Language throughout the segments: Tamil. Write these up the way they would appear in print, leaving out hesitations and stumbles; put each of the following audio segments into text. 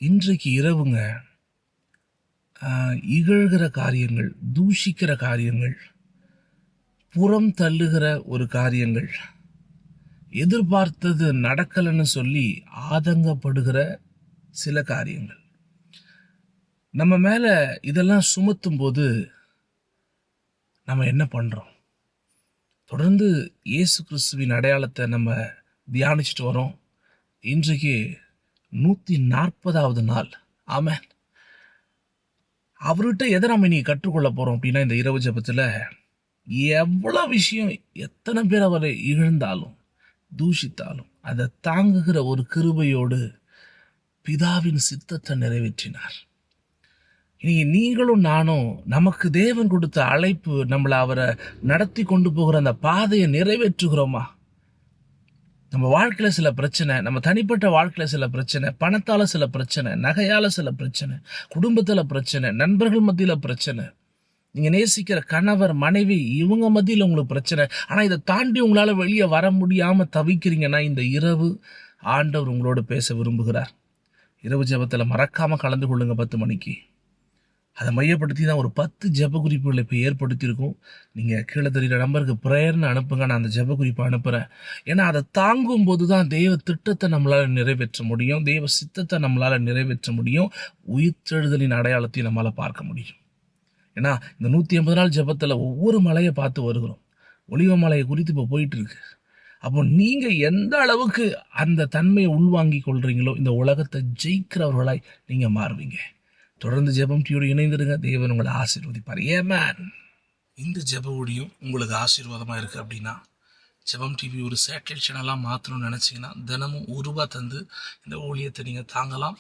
இன்றைக்கு இரவுங்க இகழ்கிற காரியங்கள், தூஷிக்கிற காரியங்கள், புறம் தள்ளுகிற ஒரு காரியங்கள், எதிர்பார்த்தது நடக்கலைன்னு சொல்லி ஆதங்கப்படுகிற சில காரியங்கள் நம்ம மேலே இதெல்லாம் சுமத்தும் போது நம்ம என்ன பண்ணுறோம்? தொடர்ந்து இயேசு கிறிஸ்துவின் அடையாளத்தை நம்ம தியானிச்சுட்டு வரோம். இன்றைக்கு 140வது நாள். ஆமென். அவர்கிட்ட எதை நம்ம இன்னைக்கு கற்றுக்கொள்ள போகிறோம் அப்படின்னா, இந்த இரவு ஜெபத்தில் எவ்வளோ விஷயம், எத்தனை பேர் அவரை இகழ்ந்தாலும் தூஷித்தாலும் அதை தாங்குகிற ஒரு கிருபையோடு பிதாவின் சித்தத்தை நிறைவேற்றினார். இன்னைக்கு நீங்களும் நானும் நமக்கு தேவன் கொடுத்த அழைப்பு, நம்மளை அவரை நடத்தி கொண்டு போகிற அந்த பாதையை நிறைவேற்றுகிறோமா? நம்ம வாழ்க்கையில் சில பிரச்சனை, நம்ம தனிப்பட்ட வாழ்க்கையில் சில பிரச்சனை, பணத்தால் சில பிரச்சனை, நகையால் சில பிரச்சனை, குடும்பத்தில் பிரச்சனை, நண்பர்கள் மத்தியில் பிரச்சனை, நீங்கள் நேசிக்கிற கணவர் மனைவி இவங்க மத்தியில் உங்களுக்கு பிரச்சனை. ஆனால் இதை தாண்டி உங்களால் வெளியே வர முடியாமல் தவிக்கிறீங்கன்னா, இந்த இரவு ஆண்டவர் உங்களோடு பேச விரும்புகிறார். இரவு ஜெபத்தில் மறக்காமல் கலந்து கொள்ளுங்க. 10 மணிக்கு அதை மையப்படுத்தி தான் ஒரு 10 ஜெப குறிப்புகளை இப்போ ஏற்படுத்தியிருக்கோம். நீங்கள் கீழே தெரிகிற நம்பருக்கு ப்ரேயர்னு அனுப்புங்க, நான் அந்த ஜெப குறிப்பை அனுப்புகிறேன். ஏன்னா அதை தாங்கும் போது தான் தெய்வ திட்டத்தை நம்மளால் நிறைவேற்ற முடியும், தெய்வ சித்தத்தை நம்மளால் நிறைவேற்ற முடியும், உயிர்த்தெழுதலின் அடையாளத்தையும் நம்மளால் பார்க்க முடியும். ஏன்னா இந்த 180 நாள் ஜெபத்தில் ஒவ்வொரு மலையை பார்த்து வருகிறோம். ஒலிவ மலையை குறித்து இப்போ போயிட்டு இருக்கு. அப்போ நீங்கள் எந்த அளவுக்கு அந்த தன்மையை உள்வாங்கி கொள்றீங்களோ, இந்த உலகத்தை ஜெயிக்கிறவர்களாய் நீங்கள் மாறுவீங்க. தொடர்ந்து ஜெபம் டிவியோடு இணைந்திருங்க. தேவன் உங்களை ஆசீர்வதிப்பார். ஏமேன். இந்த ஜெப ஒடியும் உங்களுக்கு ஆசீர்வாதமாக இருக்குது அப்படின்னா, ஜெபம் டிவி ஒரு சேட்டலைட் சேனலாக மாற்றணும்னு நினச்சிங்கன்னா, தினமும் ₹1 தந்து இந்த ஊழியத்தை நீங்கள் தாங்கலாம்.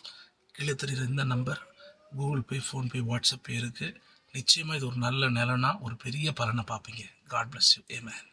கீழே தெரிகிற இந்த number Google Pay, PhonePe, WhatsApp pay இருக்குது. நிச்சயமாக இது ஒரு நல்ல நிலனா ஒரு பெரிய பலனை பார்ப்பீங்க. God bless you. ஏமேன்.